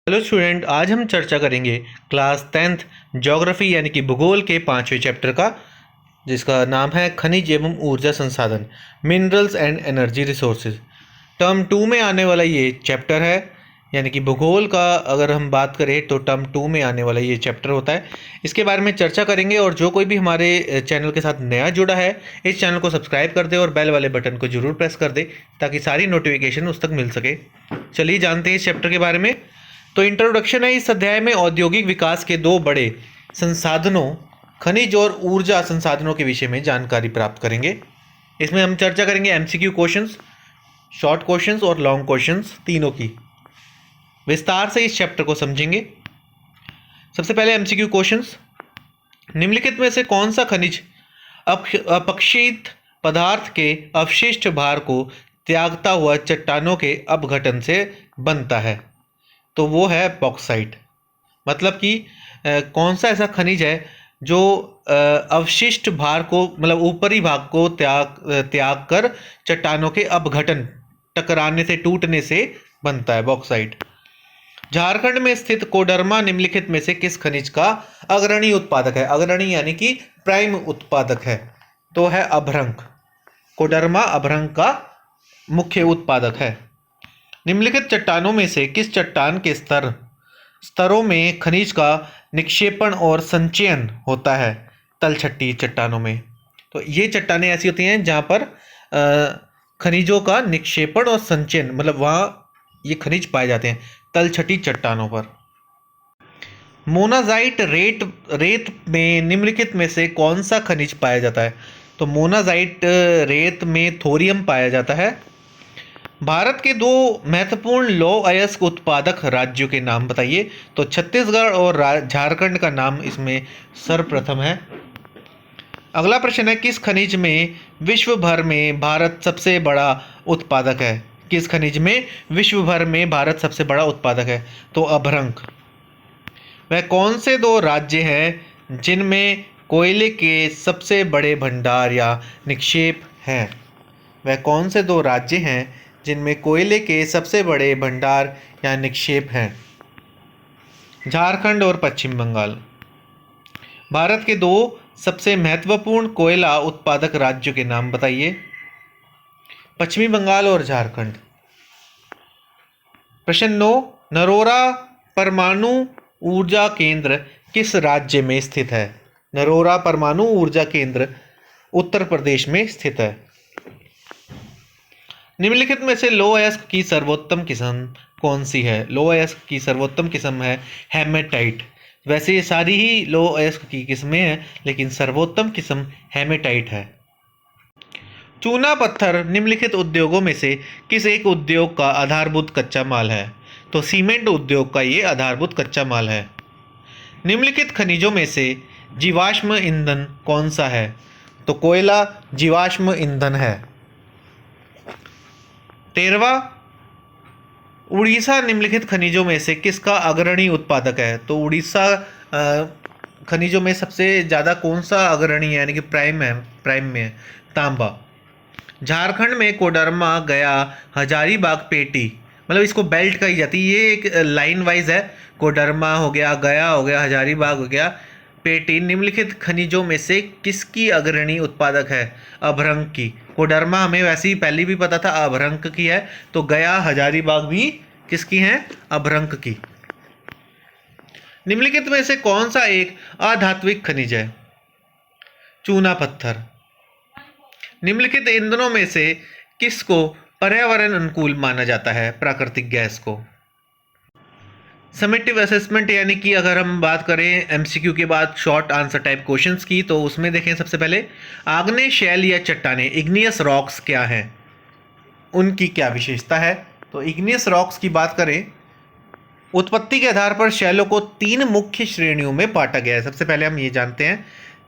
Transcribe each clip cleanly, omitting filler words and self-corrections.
Hello student, आज हम चर्चा करेंगे क्लास 10th ज्योग्राफी यानी कि भूगोल के 5वें चैप्टर का, जिसका नाम है खनिज एवं ऊर्जा संसाधन, minerals and energy resources. Term 2 में आने वाला ये चैप्टर है, यानी कि भूगोल का अगर हम बात करें तो टर्म 2 में आने वाला ये चैप्टर होता है। इसके बारे में चर्चा करेंगे, और जो कोई भी हमारे चैनल के साथ नया जुड़ा है इस चैनल को सब्सक्राइब कर दे और बेल वाले बटन को जरूर प्रेस कर दे ताकि सारी नोटिफिकेशन उस तक मिल सके। चलिए जानते हैं इस चैप्टर के बारे में। तो इंट्रोडक्शन है। इस अध्याय में औद्योगिक विकास के दो बड़े संसाधनों, खनिज और ऊर्जा संसाधनों के विषय में जानकारी प्राप्त करेंगे। इसमें हम चर्चा करेंगे एमसीक्यू क्वेश्चंस, शॉर्ट क्वेश्चंस और लॉन्ग क्वेश्चंस, तीनों की विस्तार से इस चैप्टर को समझेंगे। सबसे पहले एमसीक्यू क्वेश्चंस। निम्नलिखित में से कौन सा खनिज अपक्षित पदार्थ के अवशिष्ट भार को त्यागता हुआ चट्टानों के अपघटन से बनता है? तो वो है बॉक्साइट। मतलब कि कौन सा ऐसा खनिज है जो अवशिष्ट भार को, मतलब ऊपरी भाग को त्याग कर चट्टानों के अपघटन, टकराने से, टूटने से बनता है, बॉक्साइट। झारखंड में स्थित कोडरमा निम्नलिखित में से किस खनिज का अग्रणी उत्पादक है? अग्रणी यानी कि प्राइम उत्पादक है, तो है अभ्रंक। कोडरमा अभ्रंक का मुख्य उत्पादक है। निम्नलिखित चट्टानों में से किस चट्टान के स्तरों में खनिज का निक्षेपण और संचयन होता है? तलछटी चट्टानों में। तो ये चट्टानें ऐसी होती हैं जहाँ पर खनिजों का निक्षेपण और संचयन, मतलब वहाँ ये खनिज पाए जाते हैं, तलछटी चट्टानों पर। मोनाजाइट रेत में निम्नलिखित में से कौन सा खनिज पाया जाता है? तो मोनाजाइट रेत में थोरियम पाया जाता है। भारत के दो महत्वपूर्ण लौह अयस्क उत्पादक राज्यों के नाम बताइए। तो छत्तीसगढ़ और झारखंड का नाम इसमें सर्वप्रथम है। अगला प्रश्न है, किस खनिज में विश्व भर में भारत सबसे बड़ा उत्पादक है? किस खनिज में विश्व भर में भारत सबसे बड़ा उत्पादक है? तो अभ्रंक। वह कौन से दो राज्य हैं जिनमें कोयले के सबसे बड़े भंडार या निक्षेप हैं? वह कौन से दो राज्य हैं जिनमें कोयले के सबसे बड़े भंडार या निक्षेप हैं? झारखंड और पश्चिम बंगाल। भारत के दो सबसे महत्वपूर्ण कोयला उत्पादक राज्यों के नाम बताइए। पश्चिमी बंगाल और झारखंड। प्रश्न 9, नरोरा परमाणु ऊर्जा केंद्र किस राज्य में स्थित है? नरोरा परमाणु ऊर्जा केंद्र उत्तर प्रदेश में स्थित है। निम्नलिखित में से लौह अयस्क की सर्वोत्तम किस्म कौन सी है? लौह अयस्क की सर्वोत्तम किस्म है हेमेटाइट। वैसे ये सारी ही लौह अयस्क की किस्में हैं, लेकिन सर्वोत्तम किस्म हेमेटाइट है। चूना पत्थर निम्नलिखित उद्योगों में से किस एक उद्योग का आधारभूत कच्चा माल है? तो सीमेंट उद्योग का ये आधारभूत कच्चा माल है। निम्नलिखित खनिजों में से जीवाश्म ईंधन कौन सा है? तो कोयला जीवाश्म ईंधन है। 13वां, उड़ीसा निम्नलिखित खनिजों में से किसका अग्रणी उत्पादक है? तो उड़ीसा खनिजों में सबसे ज़्यादा कौन सा अग्रणी है, यानी कि प्राइम में है? तांबा। झारखंड में कोडरमा, गया, हजारीबाग, पेटी, मतलब इसको बेल्ट कही जाती है, ये एक लाइन वाइज है। कोडरमा हो गया, गया हो गया, हजारीबाग हो गया, पेटी निम्नलिखित खनिजों में से किसकी अग्रणी उत्पादक है? अभ्रंक की। कोडरमा हमें वैसे ही पहले भी पता था अभ्रंक की है, तो गया, हजारीबाग भी किसकी हैं? अभ्रंक की। निम्नलिखित में से कौन सा एक अधात्विक खनिज है? चूना पत्थर। निम्नलिखित ईंधनों में से किसको पर्यावरण अनुकूल माना जाता है? प्राकृतिक गैस को। समेटिव असेसमेंट, यानी कि अगर हम बात करें एमसीक्यू के बाद शॉर्ट आंसर टाइप क्वेश्चंस की, तो उसमें देखें सबसे पहले आग्नेय शैल या चट्टानें, इग्नियस रॉक्स क्या हैं, उनकी क्या विशेषता है? तो इग्नियस रॉक्स की बात करें, उत्पत्ति के आधार पर शैलों को 3 मुख्य श्रेणियों में बांटा गया है। सबसे पहले हम ये जानते हैं,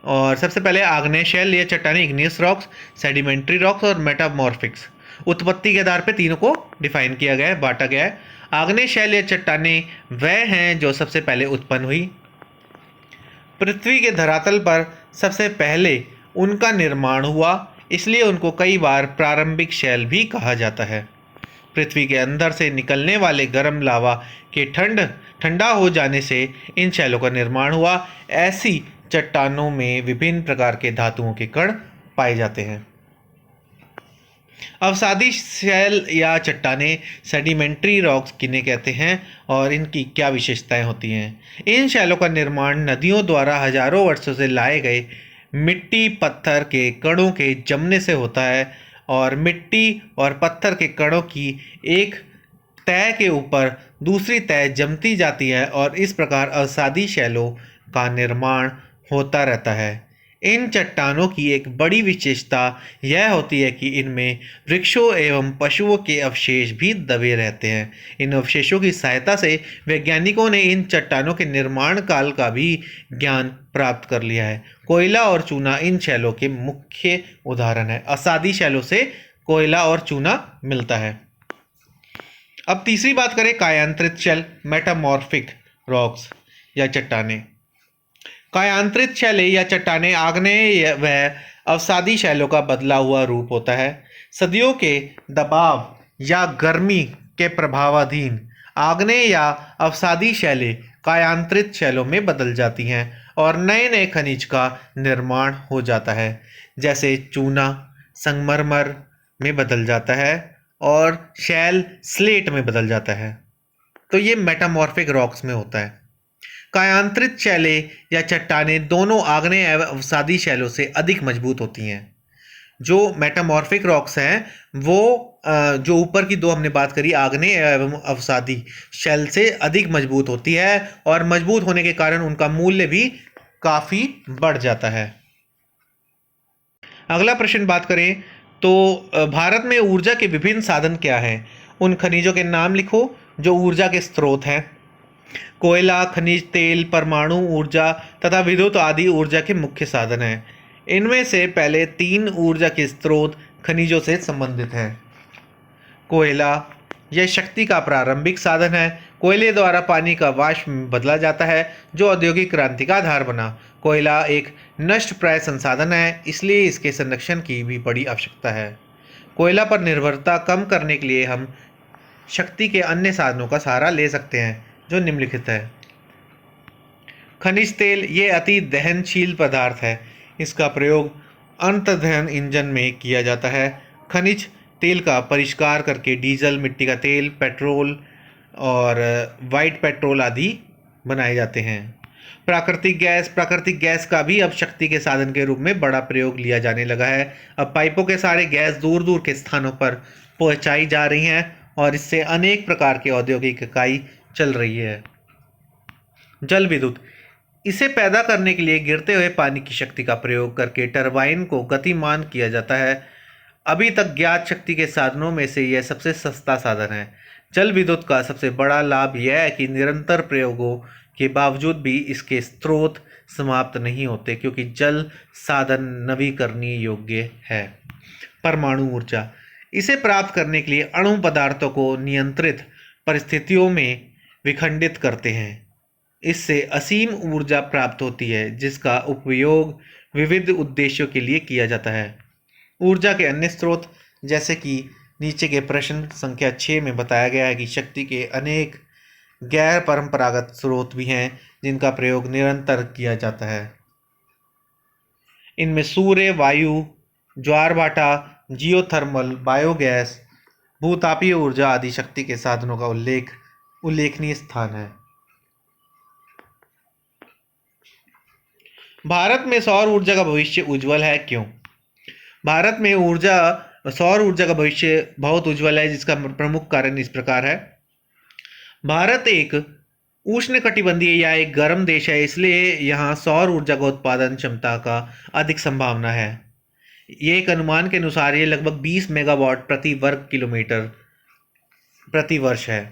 और सबसे पहले आग्नेय शैल या चट्टानें, इग्नियस रॉक्स, सेडिमेंट्री रॉक्स और मेटामॉर्फिक्स। उत्पत्ति के आधार पर तीनों को डिफाइन किया गया है, बांटा गया है। आग्नेय शैल या चट्टानें वह हैं जो सबसे पहले उत्पन्न हुई। पृथ्वी के धरातल पर सबसे पहले उनका निर्माण हुआ, इसलिए उनको कई बार प्रारंभिक शैल भी कहा जाता है। पृथ्वी के अंदर से निकलने वाले गर्म लावा के ठंड ठंडा हो जाने से इन शैलों का निर्माण हुआ। ऐसी चट्टानों में विभिन्न प्रकार के धातुओं के कण पाए जाते हैं। अवसादी शैल या चट्टानें सेडिमेंट्री रॉक्स किन्हें कहते हैं और इनकी क्या विशेषताएं होती हैं? इन शैलों का निर्माण नदियों द्वारा हजारों वर्षों से लाए गए मिट्टी पत्थर के कणों के जमने से होता है और मिट्टी और पत्थर के कणों की एक तय के ऊपर दूसरी तय जमती जाती है और इस प्रकार अवसादी शैलों का निर्माण होता रहता है। इन चट्टानों की एक बड़ी विशेषता यह होती है कि इनमें वृक्षों एवं पशुओं के अवशेष भी दबे रहते हैं। इन अवशेषों की सहायता से वैज्ञानिकों ने इन चट्टानों के निर्माण काल का भी ज्ञान प्राप्त कर लिया है। कोयला और चूना इन शैलों के मुख्य उदाहरण है। अवसादी शैलों से कोयला और चूना मिलता है। अब तीसरी बात करें कायांतरित शैल, मेटामॉर्फिक रॉक्स या चट्टानें। कायांतरित शैलें या चट्टानें आग्नेय व अवसादी शैलों का बदला हुआ रूप होता है। सदियों के दबाव या गर्मी के प्रभावाधीन आग्नेय या अवसादी शैलें कायांतरित शैलों में बदल जाती हैं और नए नए खनिज का निर्माण हो जाता है। जैसे चूना संगमरमर में बदल जाता है और शैल स्लेट में बदल जाता है। तो ये मेटामॉर्फिक रॉक्स में होता है। कायांतरित शैलें या चट्टानें दोनों आग्नेय एवं अवसादी शैलों से अधिक मजबूत होती हैं। जो मेटामॉर्फिक रॉक्स हैं वो जो ऊपर की दो हमने बात करी आग्नेय एवं अवसादी शैल से अधिक मजबूत होती है और मजबूत होने के कारण उनका मूल्य भी काफ़ी बढ़ जाता है। अगला प्रश्न बात करें तो भारत में ऊर्जा के विभिन्न साधन क्या हैं? उन खनिजों के नाम लिखो जो ऊर्जा के स्रोत हैं। कोयला, खनिज तेल, परमाणु ऊर्जा तथा विद्युत आदि ऊर्जा के मुख्य साधन हैं। इनमें से पहले तीन ऊर्जा के स्रोत खनिजों से संबंधित हैं। कोयला, यह शक्ति का प्रारंभिक साधन है। कोयले द्वारा पानी का वाष्प में बदला जाता है जो औद्योगिक क्रांति का आधार बना। कोयला एक नष्टप्राय संसाधन है, इसलिए इसके संरक्षण की भी बड़ी आवश्यकता है। कोयला पर निर्भरता कम करने के लिए हम शक्ति के अन्य साधनों का सहारा ले सकते हैं जो निम्नलिखित है। खनिज तेल, ये अति दहनशील पदार्थ है। इसका प्रयोग अंतर्दहन इंजन में किया जाता है। खनिज तेल का परिष्कार करके डीजल, मिट्टी का तेल, पेट्रोल और वाइट पेट्रोल आदि बनाए जाते हैं। प्राकृतिक गैस का भी अब शक्ति के साधन के रूप में बड़ा प्रयोग लिया जाने लगा है। अब पाइपों के सहारे गैस दूर दूर के स्थानों पर पहुंचाई जा रही हैं और इससे अनेक प्रकार की औद्योगिक इकाई चल रही है। जल विद्युत, इसे पैदा करने के लिए गिरते हुए पानी की शक्ति का प्रयोग करके टरबाइन को गतिमान किया जाता है। अभी तक ज्ञात शक्ति के साधनों में से यह सबसे सस्ता साधन है। जल विद्युत का सबसे बड़ा लाभ यह है कि निरंतर प्रयोगों के बावजूद भी इसके स्रोत समाप्त नहीं होते क्योंकि जल साधन नवीकरणीय योग्य है। परमाणु ऊर्जा, इसे प्राप्त करने के लिए अणु पदार्थों को नियंत्रित परिस्थितियों में विखंडित करते हैं। इससे असीम ऊर्जा प्राप्त होती है जिसका उपयोग विविध उद्देश्यों के लिए किया जाता है। ऊर्जा के अन्य स्रोत, जैसे कि नीचे के प्रश्न संख्या 6 में बताया गया है कि शक्ति के अनेक गैर परंपरागत स्रोत भी हैं जिनका प्रयोग निरंतर किया जाता है। इनमें सूर्य, वायु, ज्वारभाटा, जियोथर्मल, बायोगैस, भूतापीय ऊर्जा आदि शक्ति के साधनों का उल्लेखनीय स्थान है। भारत में सौर ऊर्जा का भविष्य उज्जवल है, क्यों? भारत में सौर ऊर्जा का भविष्य बहुत उज्जवल है, जिसका प्रमुख कारण इस प्रकार है। भारत एक उष्णकटिबंधीय या एक गर्म देश है, इसलिए यहाँ सौर ऊर्जा का उत्पादन क्षमता का अधिक संभावना है। ये एक अनुमान के अनुसार ये लगभग 20 मेगावाट प्रति वर्ग किलोमीटर प्रति वर्ष है।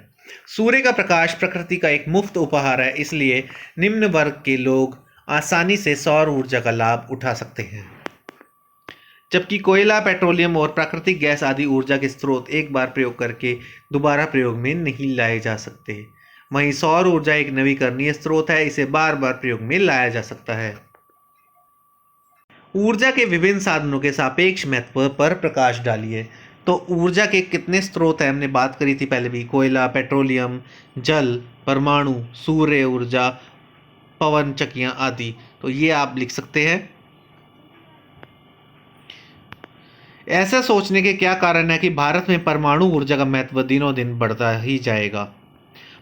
सूर्य का प्रकाश प्रकृति का एक मुफ्त उपहार है, इसलिए निम्न वर्ग के लोग आसानी से सौर ऊर्जा का लाभ उठा सकते हैं। जबकि कोयला, पेट्रोलियम और प्राकृतिक गैस आदि ऊर्जा के स्रोत एक बार प्रयोग करके दोबारा प्रयोग में नहीं लाए जा सकते। वहीं सौर ऊर्जा एक नवीकरणीय स्रोत है, इसे बार बार प्रयोग में लाया जा सकता है। ऊर्जा के विभिन्न साधनों के सापेक्ष महत्व पर प्रकाश डालिए। तो ऊर्जा के कितने स्रोत हैं, हमने बात करी थी पहले भी, कोयला, पेट्रोलियम, जल, परमाणु, सूर्य ऊर्जा, पवन चक्कियां आदि। तो ये आप लिख सकते हैं। ऐसा सोचने के क्या कारण है कि भारत में परमाणु ऊर्जा का महत्व दिनों दिन बढ़ता ही जाएगा।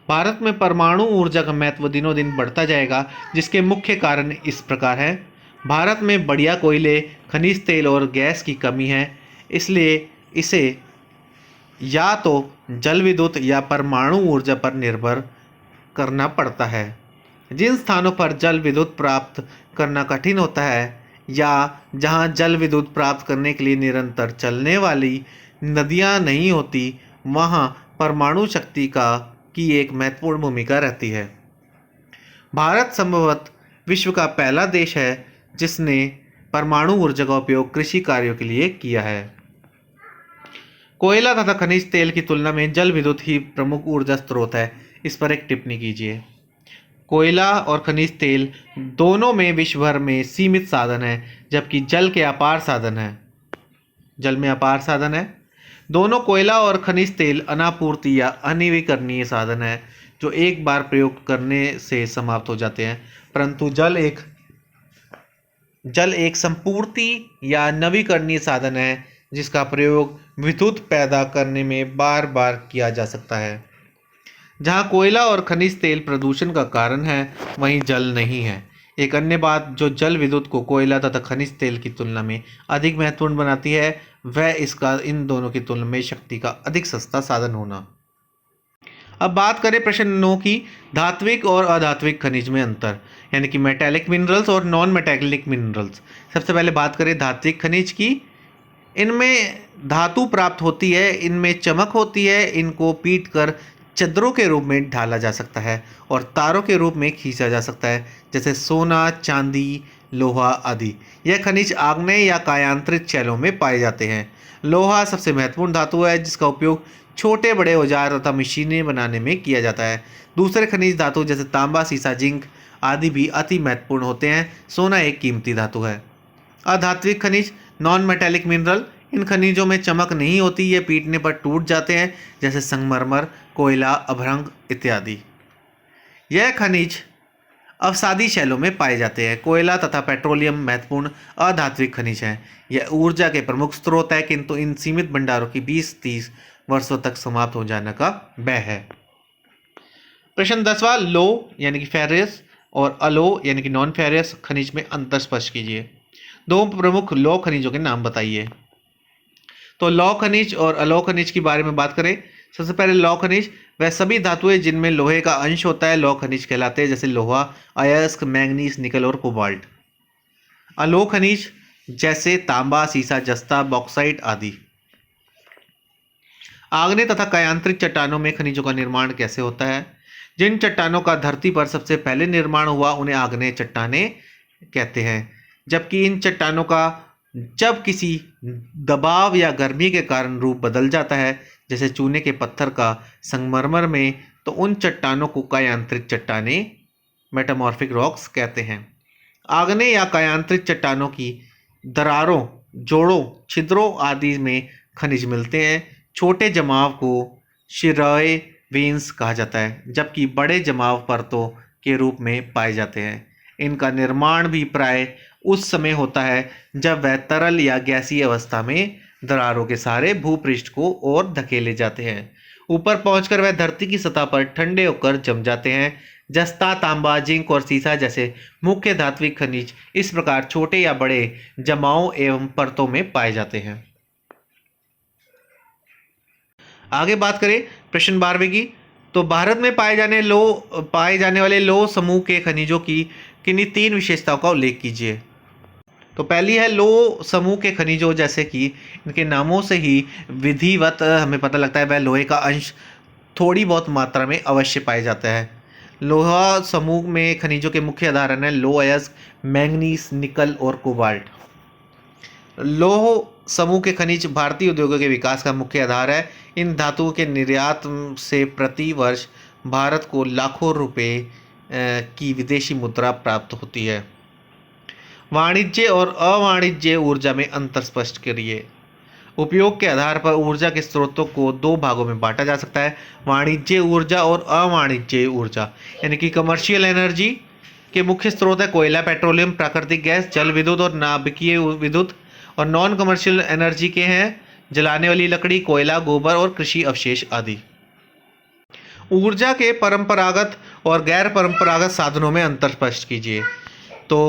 भारत में परमाणु ऊर्जा का महत्व दिनों दिन बढ़ता जाएगा, जिसके मुख्य कारण इस प्रकार है। भारत में बढ़िया कोयले, खनिज तेल और गैस की कमी है, इसलिए इसे या तो जल विद्युत या परमाणु ऊर्जा पर निर्भर करना पड़ता है। जिन स्थानों पर जल विद्युत प्राप्त करना कठिन होता है या जहां जल विद्युत प्राप्त करने के लिए निरंतर चलने वाली नदियां नहीं होती, वहां परमाणु शक्ति की एक महत्वपूर्ण भूमिका रहती है। भारत संभवतः विश्व का पहला देश है जिसने परमाणु ऊर्जा का उपयोग कृषि कार्यों के लिए किया है। कोयला तथा खनिज तेल की तुलना में जल विद्युत ही प्रमुख ऊर्जा स्रोत है। इस पर एक टिप्पणी कीजिए। कोयला और खनिज तेल दोनों में विश्व भर में सीमित साधन है, जबकि जल के अपार साधन है। जल में अपार साधन है। दोनों कोयला और खनिज तेल अनापूर्ति या अनवीकरणीय साधन है, जो एक बार प्रयोग करने से समाप्त हो जाते हैं, परंतु जल एक संपूर्ति या नवीकरणीय साधन है, जिसका प्रयोग विद्युत पैदा करने में बार बार किया जा सकता है। जहाँ कोयला और खनिज तेल प्रदूषण का कारण है, वहीं जल नहीं है। एक अन्य बात जो जल विद्युत को कोयला तथा खनिज तेल की तुलना में अधिक महत्वपूर्ण बनाती है, वह इसका इन दोनों की तुलना में शक्ति का अधिक सस्ता साधन होना। अब बात करें प्रश्न 9 की, धात्विक और अधात्विक खनिज में अंतर, यानी कि मेटेलिक मिनरल्स और नॉन मेटेलिक मिनरल्स। सबसे पहले बात करें धात्विक खनिज की। इनमें धातु प्राप्त होती है, इनमें चमक होती है, इनको पीट कर चद्दरों के रूप में ढाला जा सकता है और तारों के रूप में खींचा जा सकता है, जैसे सोना, चांदी, लोहा आदि। यह खनिज आग्नेय या कायांतरित शैलों में पाए जाते हैं। लोहा सबसे महत्वपूर्ण धातु है, जिसका उपयोग छोटे बड़े औजार तथा मशीनें बनाने में किया जाता है। दूसरे खनिज धातु जैसे तांबा, सीसा, जिंक आदि भी अति महत्वपूर्ण होते हैं। सोना एक कीमती धातु है। अधात्विक खनिज, नॉन मेटेलिक मिनरल, इन खनिजों में चमक नहीं होती, ये पीटने पर टूट जाते हैं, जैसे संगमरमर, कोयला, अभ्रंग इत्यादि। यह खनिज अवसादी शैलों में पाए जाते हैं। कोयला तथा पेट्रोलियम महत्वपूर्ण अधात्विक खनिज हैं। यह ऊर्जा के प्रमुख स्रोत है, किंतु इन सीमित भंडारों की 20-30 वर्षों तक समाप्त हो जाने का भय है। प्रश्न 10वां, लो यानी कि फेरस और अलो यानी कि नॉन फेरस खनिज में अंतर स्पष्ट कीजिए। दो प्रमुख लौह खनिजों के नाम बताइए। तो लौह खनिज और अलोह खनिज के बारे में बात करें। सबसे पहले लौह खनिज, वह सभी धातुएं जिनमें लोहे का अंश होता है लौह खनिज कहलाते हैं, जैसे लोहा, अयस्क, मैंगनीज, निकल और कोबाल्ट। अलोह खनिज जैसे तांबा, सीसा, जस्ता, बॉक्साइट आदि। आग्नेय तथा कायांतरित चट्टानों में खनिजों का निर्माण कैसे होता है? जिन चट्टानों का धरती पर सबसे पहले निर्माण हुआ उन्हें आग्नेय चट्टानें कहते हैं, जबकि इन चट्टानों का जब किसी दबाव या गर्मी के कारण रूप बदल जाता है, जैसे चूने के पत्थर का संगमरमर में, तो उन चट्टानों को कायांतरित चट्टानें मेटामॉर्फिक रॉक्स कहते हैं। आग्नेय या कायांतरित चट्टानों की दरारों, जोड़ों, छिद्रों आदि में खनिज मिलते हैं। छोटे जमाव को शिराए वेन्स कहा जाता है, जबकि बड़े जमाव परतों के रूप में पाए जाते हैं। इनका निर्माण भी प्राय उस समय होता है जब वह तरल या गैसीय अवस्था में दरारों के सहारे भूपृष्ठ को और धकेले जाते हैं। ऊपर पहुंचकर वह धरती की सतह पर ठंडे होकर जम जाते हैं। जस्ता, तांबा, जिंक और सीसा जैसे मुख्य धात्विक खनिज इस प्रकार छोटे या बड़े जमाओं एवं परतों में पाए जाते हैं। आगे बात करें प्रश्न 12वें की, तो भारत में पाए जाने वाले लौह समूह के खनिजों की किन्हीं 3 विशेषताओं का उल्लेख कीजिए। तो पहली है लौह समूह के खनिजों, जैसे कि इनके नामों से ही विधिवत हमें पता लगता है वह लोहे का अंश थोड़ी बहुत मात्रा में अवश्य पाया जाता है। लोहा समूह में खनिजों के मुख्य उदाहरण हैं लोह अयस्क, मैंगनीज, निकल और कोबाल्ट। लौह समूह के खनिज भारतीय उद्योगों के विकास का मुख्य आधार है। इन धातुओं के निर्यात से प्रति वर्ष भारत को लाखों रुपए की विदेशी मुद्रा प्राप्त होती है। वाणिज्य और अवाणिज्य ऊर्जा में अंतर स्पष्ट करिए। उपयोग के आधार पर ऊर्जा के स्रोतों को दो भागों में बांटा जा सकता है, वाणिज्य ऊर्जा और अवाणिज्य ऊर्जा। यानी कि कमर्शियल एनर्जी के मुख्य स्रोत है कोयला, पेट्रोलियम, प्राकृतिक गैस, जल विद्युत और नाभिकीय विद्युत। और नॉन कमर्शियल एनर्जी के हैं जलाने वाली लकड़ी, कोयला, गोबर और कृषि अवशेष आदि। ऊर्जा के परंपरागत और गैर परंपरागत साधनों में अंतर स्पष्ट कीजिए। तो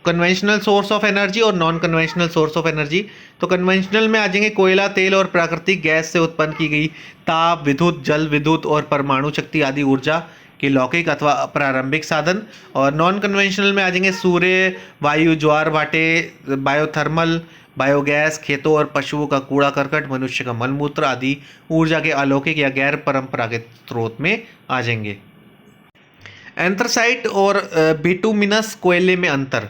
कन्वेंशनल सोर्स ऑफ एनर्जी और non conventional source of energy. तो कन्वेंशनल में आ जाएंगे कोयला, तेल और प्राकृतिक गैस से उत्पन्न की गई ताप, विद्युत, जल विद्युत और परमाणु शक्ति आदि ऊर्जा के लौकिक अथवा प्रारंभिक साधन। और नॉन कन्वेंशनल में आ जाएंगे सूर्य, वायु, ज्वार भाटे, बायोथर्मल, बायोगैस, खेतों और पशुओं का कूड़ा करकट, मनुष्य का मलमूत्र आदि ऊर्जा के अलौकिक या गैर परंपरागत स्रोत में आ जाएंगे। एंथ्रासाइट और बिटुमिनस कोयले में अंतर।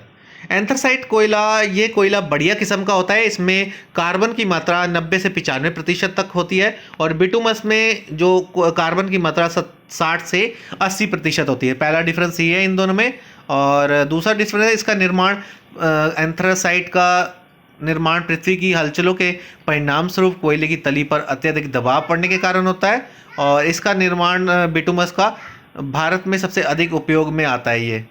एंथ्रासाइट कोयला, ये कोयला बढ़िया किस्म का होता है, इसमें कार्बन की मात्रा 90 से 95% तक होती है। और बिटुमस में जो कार्बन की मात्रा 60 से 80% होती है। पहला डिफरेंस ये है इन दोनों में। और दूसरा डिफरेंस है इसका निर्माण, एंथ्रासाइट का निर्माण पृथ्वी की हलचलों के परिणाम स्वरूप कोयले की तली पर अत्यधिक दबाव पड़ने के कारण होता है। और इसका निर्माण बिटुमस का भारत में सबसे अधिक उपयोग में आता है।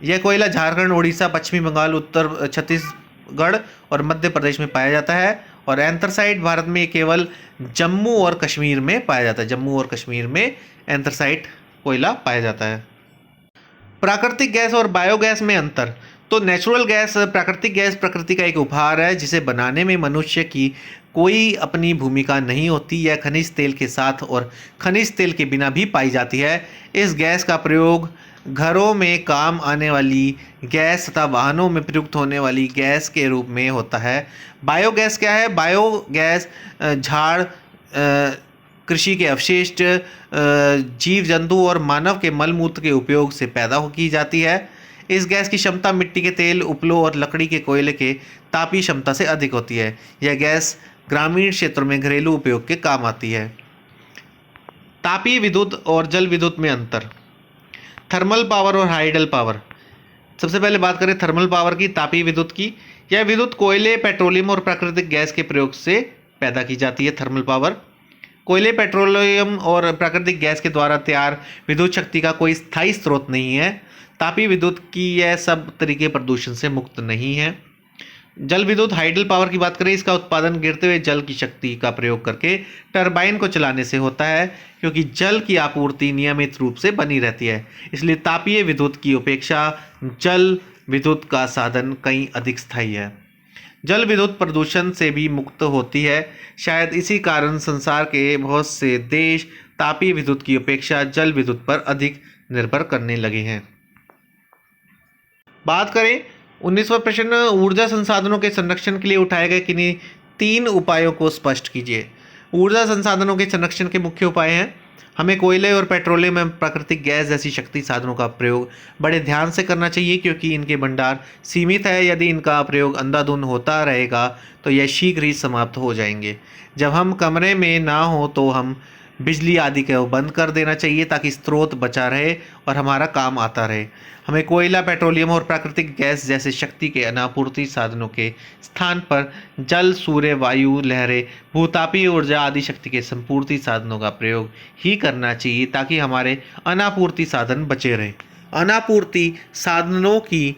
यह कोयला झारखंड, उड़ीसा, पश्चिमी बंगाल, उत्तर छत्तीसगढ़ और मध्य प्रदेश में पाया जाता है। और एंथ्रासाइट भारत में केवल जम्मू और कश्मीर में पाया जाता है। जम्मू और कश्मीर में एंथ्रासाइट कोयला पाया जाता है। प्राकृतिक गैस और बायोगैस में अंतर। तो नेचुरल गैस, प्राकृतिक गैस प्रकृति का एक उपहार है जिसे बनाने में मनुष्य की कोई अपनी भूमिका नहीं होती। यह खनिज तेल के साथ और खनिज तेल के बिना भी पाई जाती है। इस गैस का प्रयोग घरों में काम आने वाली गैस तथा वाहनों में प्रयुक्त होने वाली गैस के रूप में होता है। बायोगैस क्या है? बायोगैस झाड़, कृषि के अवशिष्ट, जीव जंतु और मानव के मलमूत्र के उपयोग से पैदा की जाती है। इस गैस की क्षमता मिट्टी के तेल, उपलों और लकड़ी के कोयले के तापीय क्षमता से अधिक होती है। यह गैस ग्रामीण क्षेत्रों में घरेलू उपयोग के काम आती है। तापीय विद्युत और जल विद्युत में अंतर। थर्मल पावर और हाइडल पावर। सबसे पहले बात करें थर्मल पावर की, तापीय विद्युत की। यह विद्युत कोयले, पेट्रोलियम और प्राकृतिक गैस के प्रयोग से पैदा की जाती है। थर्मल पावर कोयले, पेट्रोलियम और प्राकृतिक गैस के द्वारा तैयार विद्युत शक्ति का कोई स्थायी स्रोत नहीं है। तापीय विद्युत की यह सब तरीके प्रदूषण से मुक्त नहीं है। जल विद्युत, हाइडल पावर की बात करें, इसका उत्पादन गिरते हुए जल की शक्ति का प्रयोग करके टरबाइन को चलाने से होता है, क्योंकि जल की आपूर्ति नियमित रूप से बनी रहती है। इसलिए तापीय विद्युत की अपेक्षा जल विद्युत का साधन कहीं अधिक स्थायी है। जल विद्युत प्रदूषण से भी मुक्त होती है। शायद इसी कारण संसार के बहुत से देश तापीय विद्युत की अपेक्षा जल विद्युत पर अधिक निर्भर करने लगे हैं। बात करें 19वां प्रश्न, ऊर्जा संसाधनों के संरक्षण के लिए उठाए गए किन्हीं 3 उपायों को स्पष्ट कीजिए। ऊर्जा संसाधनों के संरक्षण के मुख्य उपाय हैं, हमें कोयले और पेट्रोलियम एवं प्राकृतिक गैस जैसी शक्ति साधनों का प्रयोग बड़े ध्यान से करना चाहिए, क्योंकि इनके भंडार सीमित है। यदि इनका प्रयोग अंधाधुंध होता रहेगा तो यह शीघ्र ही समाप्त हो जाएंगे। जब हम कमरे में ना हो तो हम बिजली आदि को बंद कर देना चाहिए ताकि स्रोत बचा रहे और हमारा काम आता रहे। हमें कोयला, पेट्रोलियम और प्राकृतिक गैस जैसे शक्ति के अनापूर्ति साधनों के स्थान पर जल, सूर्य, वायु, लहरें, भूतापीय ऊर्जा आदि शक्ति के संपूर्ति साधनों का प्रयोग ही करना चाहिए, ताकि हमारे अनापूर्ति साधन बचे रहें। अनापूर्ति साधनों की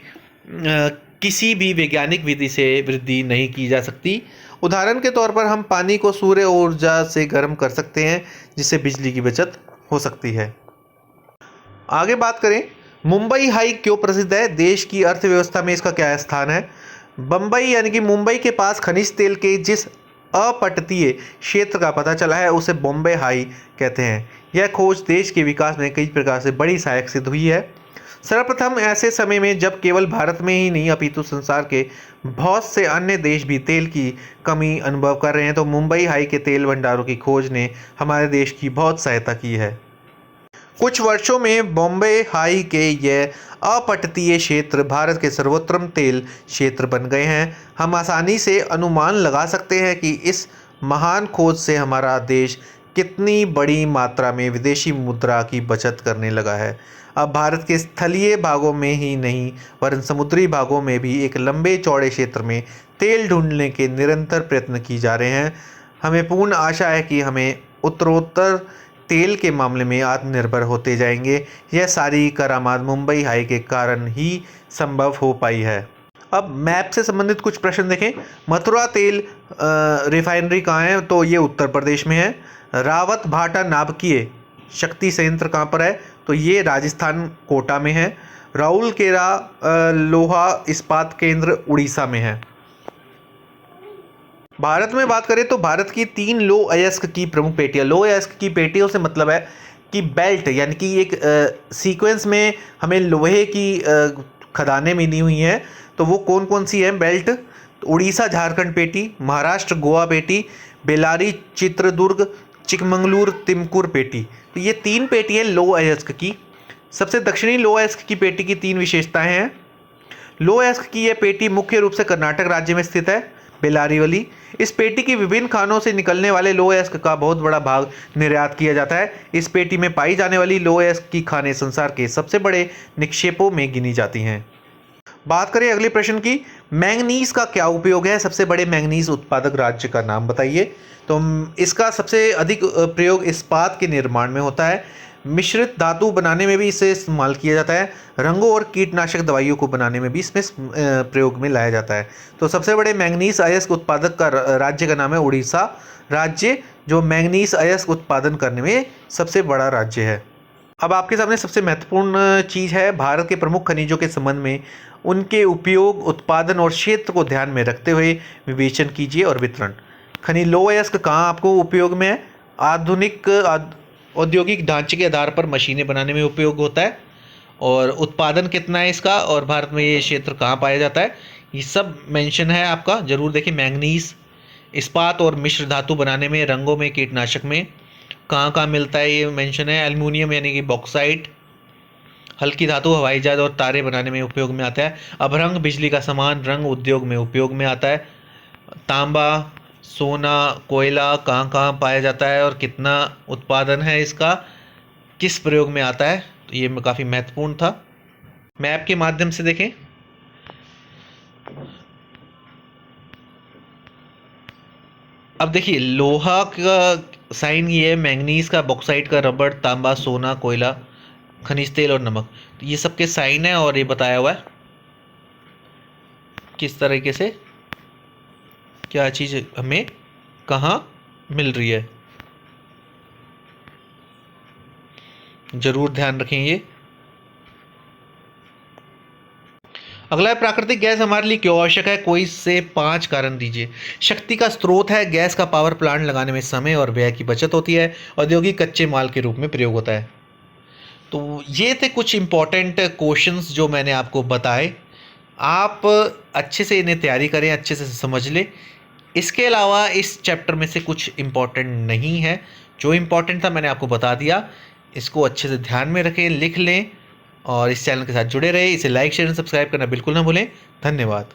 किसी भी वैज्ञानिक विधि से वृद्धि नहीं की जा सकती। उदाहरण के तौर पर हम पानी को सूर्य ऊर्जा से गर्म कर सकते हैं, जिससे बिजली की बचत हो सकती है। आगे बात करें, मुंबई हाई क्यों प्रसिद्ध है? देश की अर्थव्यवस्था में इसका क्या स्थान है? बम्बई यानी कि मुंबई के पास खनिज तेल के जिस अपतटीय क्षेत्र का पता चला है उसे बॉम्बे हाई कहते हैं। यह खोज देश के विकास में कई प्रकार से बड़ी सहायक सिद्ध हुई है। सर्वप्रथम ऐसे समय में जब केवल भारत में ही नहीं अपितु संसार के बहुत से अन्य देश भी तेल की कमी अनुभव कर रहे हैं, तो मुंबई हाई के तेल भंडारों की खोज ने हमारे देश की बहुत सहायता की है। कुछ वर्षों में बॉम्बे हाई के यह अपतटीय क्षेत्र भारत के सर्वोत्तम तेल क्षेत्र बन गए हैं। हम आसानी से अनुमान लगा सकते हैं कि इस महान खोज से हमारा देश कितनी बड़ी मात्रा में विदेशी मुद्रा की बचत करने लगा है। अब भारत के स्थलीय भागों में ही नहीं वरन समुद्री भागों में भी एक लंबे चौड़े क्षेत्र में तेल ढूंढने के निरंतर प्रयत्न किए जा रहे हैं। हमें पूर्ण आशा है कि हमें उत्तरोत्तर तेल के मामले में आत्मनिर्भर होते जाएंगे। यह सारी करामात मुंबई हाई के कारण ही संभव हो पाई है। अब मैप से संबंधित कुछ प्रश्न देखें। मथुरा तेल रिफाइनरी कहाँ है? तो ये उत्तर प्रदेश में है। रावत भाटा नाभिकीय शक्ति संयंत्र कहाँ पर है? तो ये राजस्थान कोटा में है। राउरकेला लोहा इस्पात केंद्र उड़ीसा में है। भारत में बात करें तो भारत की 3 लौह अयस्क की प्रमुख पेटियां। लौह अयस्क की पेटियों से मतलब है कि बेल्ट, यानी कि एक सीक्वेंस में हमें लोहे की खदानें मिली हुई हैं। तो वो कौन कौन सी हैं बेल्ट? तो उड़ीसा झारखंड पेटी, महाराष्ट्र गोवा पेटी, बेलारी चित्रदुर्ग, चिकमंगलूर तिमकुर पेटी। तो ये 3 पेटी हैं लौह अयस्क की। सबसे दक्षिणी लौह अयस्क की पेटी की 3 विशेषताएं हैं। लौह अयस्क की यह पेटी मुख्य रूप से कर्नाटक राज्य में स्थित है, बेलारी वाली। इस पेटी की विभिन्न खानों से निकलने वाले लौह अयस्क का बहुत बड़ा भाग निर्यात किया जाता है। इस पेटी में पाई जाने वाली लौह अयस्क की खानें संसार के सबसे बड़े निक्षेपों में गिनी जाती हैं। बात करें अगले प्रश्न की, मैंगनीज का क्या उपयोग है? सबसे बड़े मैंगनीज उत्पादक राज्य का नाम बताइए। तो इसका सबसे अधिक प्रयोग इस्पात के निर्माण में होता है। मिश्रित धातु बनाने में भी इसे इस्तेमाल किया जाता है। रंगों और कीटनाशक दवाइयों को बनाने में भी इसमें प्रयोग में लाया जाता है। तो सबसे बड़े मैंगनीज अयस्क उत्पादक का राज्य का नाम है उड़ीसा राज्य, जो मैंगनीज अयस्क उत्पादन करने में सबसे बड़ा राज्य है। अब आपके सामने सबसे महत्वपूर्ण चीज़ है, भारत के प्रमुख खनिजों के संबंध में उनके उपयोग, उत्पादन और क्षेत्र को ध्यान में रखते हुए विवेचन कीजिए और वितरण। खनिज लौह अयस्क कहाँ आपको उपयोग में है? आधुनिक औद्योगिक ढांचे के आधार पर मशीनें बनाने में उपयोग होता है। और उत्पादन कितना है इसका, और भारत में ये क्षेत्र कहाँ पाया जाता है, ये सब मेंशन है आपका, जरूर देखिए। मैंगनीज इस्पात और मिश्र धातु बनाने में, रंगों में, कीटनाशक में कहाँ कहाँ मिलता है ये मेंशन है। एल्युमिनियम यानी कि बॉक्साइट, हल्की धातु हवाई जहाज और तारे बनाने में उपयोग में आता है। अभ्रंग बिजली का सामान रंग उद्योग में उपयोग में आता है। तांबा, सोना, कोयला कहाँ कहाँ पाया जाता है और कितना उत्पादन है इसका, किस प्रयोग में आता है, तो ये काफ़ी महत्वपूर्ण था। मैप के माध्यम से देखें। अब देखिए लोहा का साइन ये है, मैंगनीज का, बॉक्साइट का, रबड़, तांबा, सोना, कोयला, खनिज तेल और नमक, तो ये सबके साइन है और ये बताया हुआ है किस तरीके से क्या चीज़ हमें कहाँ मिल रही है। जरूर ध्यान रखें ये। अगला है प्राकृतिक गैस हमारे लिए क्यों आवश्यक है? कोई से 5 कारण दीजिए। शक्ति का स्रोत है, गैस का पावर प्लांट लगाने में समय और व्यय की बचत होती है, औद्योगिक कच्चे माल के रूप में प्रयोग होता है। तो ये थे कुछ इंपॉर्टेंट क्वेश्चंस जो मैंने आपको बताए। आप अच्छे से इन्हें तैयारी करें, अच्छे से समझ लें। इसके अलावा इस चैप्टर में से कुछ इम्पॉर्टेंट नहीं है, जो इम्पॉर्टेंट था मैंने आपको बता दिया। इसको अच्छे से ध्यान में रखें, लिख लें और इस चैनल के साथ जुड़े रहे। इसे लाइक, शेयर और सब्सक्राइब करना बिल्कुल ना भूलें। धन्यवाद।